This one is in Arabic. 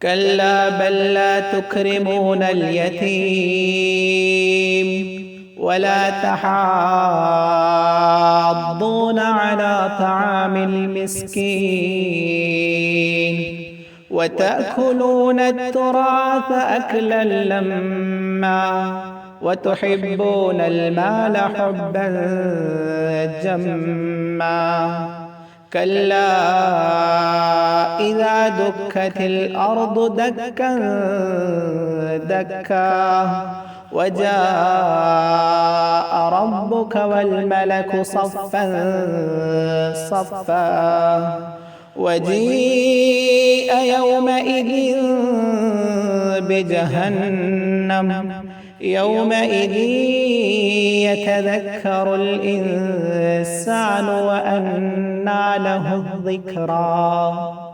كلا بل لا تكرمون اليتيم ولا تحاضون على طعام المسكين وتأكلون التراث أكلا لما وتحبون المال حبا جما كلا إذا دكت الأرض دكا دكا وجاء ربك والملك صفا صفا وجيء يومئذ بجهنم يومئذ يتذكر الإنسان وأنى له الذكرى